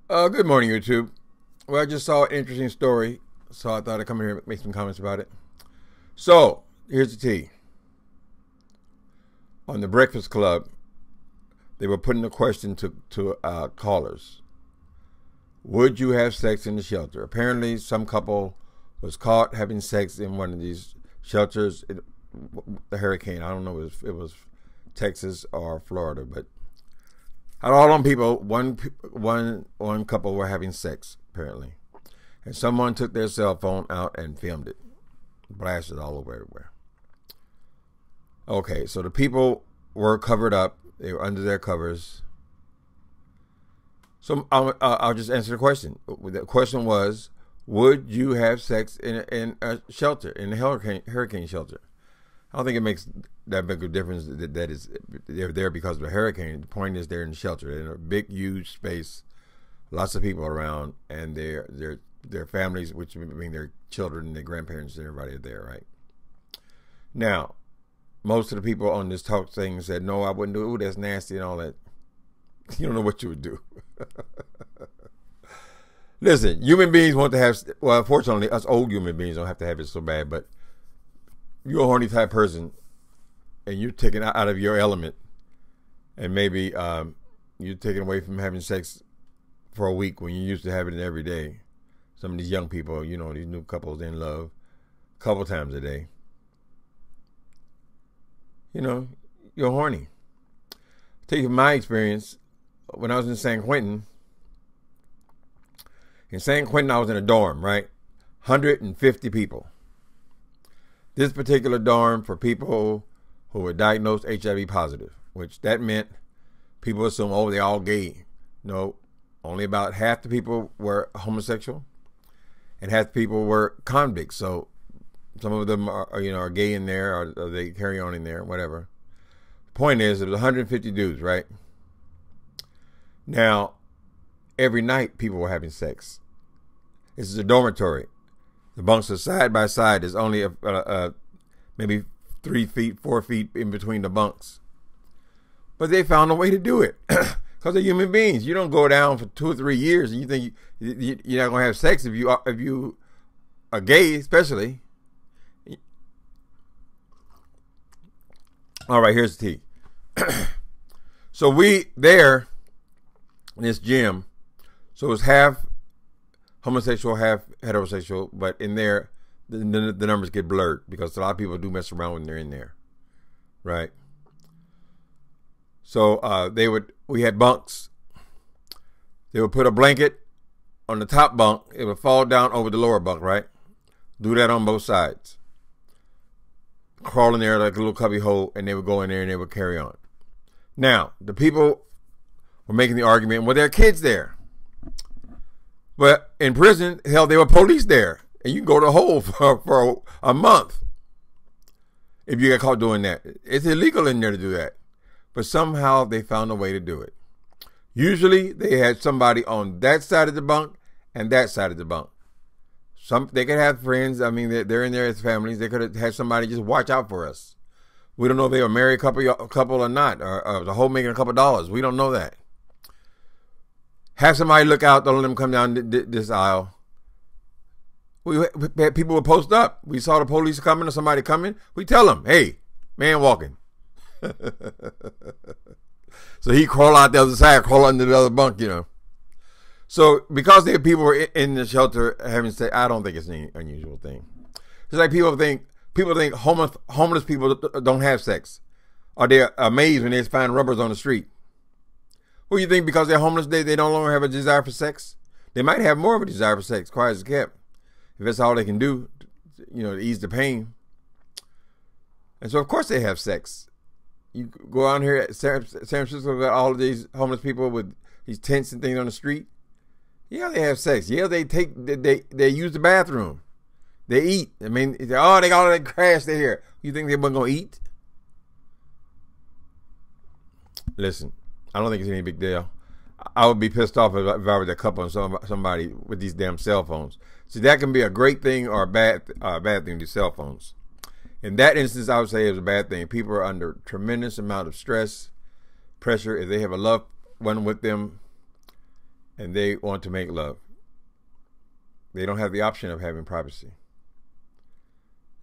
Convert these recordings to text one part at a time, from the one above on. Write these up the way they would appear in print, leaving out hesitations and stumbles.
Good morning, YouTube. Well, I just saw an interesting story, so I thought I'd come here and make some comments about it. So, here's the tea. On the Breakfast Club, they were putting a question to callers. Would you have sex in the shelter? Apparently, some couple was caught having sex in one of these shelters. The hurricane, I don't know if it was Texas or Florida, but out of all them people, one couple were having sex, apparently. And someone took their cell phone out and filmed it. Blasted all over everywhere. Okay, so the people were covered up. They were under their covers. So I'll just answer the question. The question was, would you have sex in a shelter, in a hurricane shelter? I don't think it makes that big a difference that is they're there because of a hurricane. The point is they're in the shelter. They're in a big, huge space, lots of people around, and their families, which mean their children, their grandparents, and everybody are there, right? Now, most of the people on this talk thing said, no, I wouldn't do it. Ooh, that's nasty and all that. You don't know what you would do. Listen, human beings want to have, well, fortunately, us old human beings don't have to have it so bad, but you're a horny type person and you're taken out of your element, and maybe you're taken away from having sex for a week when you used to have it every day. Some of these young people, you know, these new couples in love a couple times a day. You know, you're horny. I'll tell you from my experience, when I was in San Quentin, I was in a dorm, right? 150 people. This particular dorm for people who were diagnosed HIV positive, which that meant people assume, oh, they're all gay. No, only about half the people were homosexual and half the people were convicts. So some of them are gay in there, or they carry on in there, whatever. The point is, it was 150 dudes, right? Now, every night people were having sex. This is a dormitory. The bunks are side by side. There's only maybe 3 feet, 4 feet in between the bunks. But they found a way to do it because they're human beings. You don't go down for 2 or 3 years and you think you're not going to have sex if you are gay, especially. All right, here's the tea. So we there in this gym, so it's half homosexual, half heterosexual, but in there, the numbers get blurred because a lot of people do mess around when they're in there, right? So we had bunks. They would put a blanket on the top bunk. It would fall down over the lower bunk, right? Do that on both sides. Crawl in there like a little cubby hole, and they would go in there and they would carry on. Now, the people were making the argument, well, there are kids there. But in prison, hell, there were police there. And you can go to hole for a month if you get caught doing that. It's illegal in there to do that. But somehow they found a way to do it. Usually they had somebody on that side of the bunk and that side of the bunk. They could have friends. I mean, they're in there as families. They could have had somebody just watch out for us. We don't know if they were a married couple or not, or the whole making a couple dollars. We don't know that. Have somebody look out. Don't let them come down this aisle. People would post up. We saw the police coming or somebody coming. We tell them, hey, man walking. So he crawl out the other side, crawl under the other bunk, you know. So because people were in the shelter having sex, I don't think it's any unusual thing. It's like people think homeless people don't have sex. Or they're amazed when they find rubbers on the street. Well, you think because they're homeless, they no longer have a desire for sex? They might have more of a desire for sex, quiet as kept. If that's all they can do, you know, to ease the pain. And so, of course, they have sex. You go out here at San Francisco, got all of these homeless people with these tents and things on the street. Yeah, they have sex. Yeah, they use the bathroom. They eat. I mean, they got all that trash there here. You think they weren't going to eat? Listen, I don't think it's any big deal. I would be pissed off if I was a couple and somebody with these damn cell phones. See, that can be a great thing or a bad thing, these cell phones. In that instance, I would say it's a bad thing. People are under tremendous amount of stress, pressure. If they have a loved one with them, and they want to make love. They don't have the option of having privacy.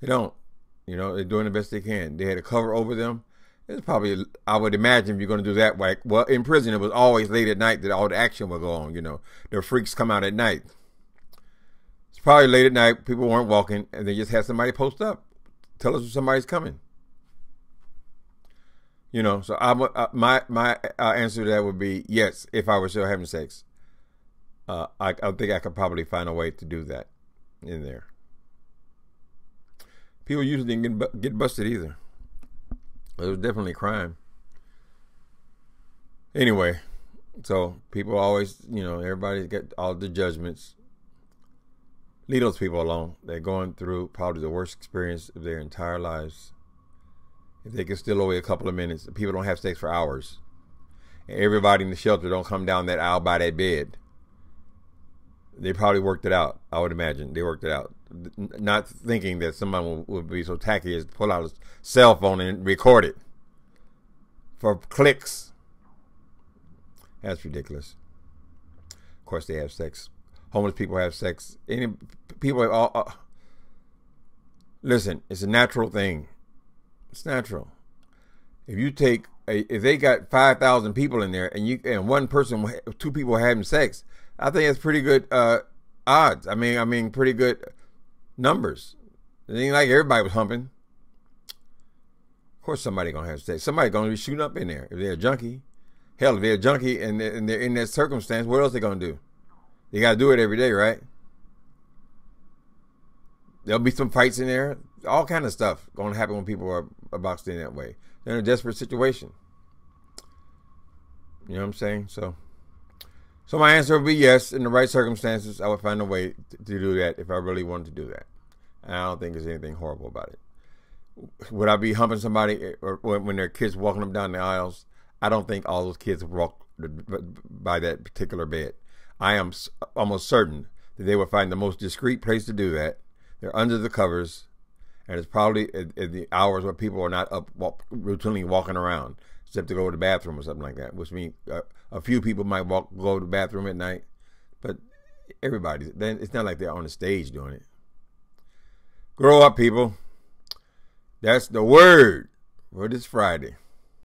They don't. You know, they're doing the best they can. They had a cover over them. It's probably, I would imagine, if you're going to do that, like, well, in prison, it was always late at night that all the action would go on. You know, the freaks come out at night. It's probably late at night. People weren't walking, and they just had somebody post up, tell us when somebody's coming. You know, so my answer to that would be yes. If I were still having sex, I think I could probably find a way to do that in there. People usually didn't get busted either. It was definitely crime. Anyway, so people always, you know, everybody get all the judgments. Leave those people alone. They're going through probably the worst experience of their entire lives. If they can steal away a couple of minutes, people don't have sex for hours. And everybody in the shelter don't come down that aisle by that bed. They probably worked it out. I would imagine they worked it out, not thinking that someone would be so tacky as to pull out a cell phone and record it for clicks. That's ridiculous. Of course, they have sex. Homeless people have sex. Any people listen. It's a natural thing. It's natural. If you take if they got 5,000 people in there and one person, two people having sex, I think it's pretty good odds. I mean, pretty good numbers. It ain't like everybody was humping. Of course, somebody gonna have sex. Somebody gonna be shooting up in there if they're a junkie. Hell, if they're a junkie and they're in that circumstance, what else they gonna do? They gotta do it every day, right? There'll be some fights in there. All kind of stuff gonna happen when people are boxed in that way. They're in a desperate situation. You know what I'm saying? So my answer would be yes. In the right circumstances, I would find a way to do that if I really wanted to do that. And I don't think there's anything horrible about it. Would I be humping somebody or when their kids walking them down the aisles? I don't think all those kids walk by that particular bed. I am almost certain that they would find the most discreet place to do that. They're under the covers, and it's probably at the hours where people are not up routinely walking around, except to go to the bathroom or something like that, which means a few people might go to the bathroom at night, but everybody, then it's not like they're on the stage doing it. Grow up, people. That's the word for this Friday.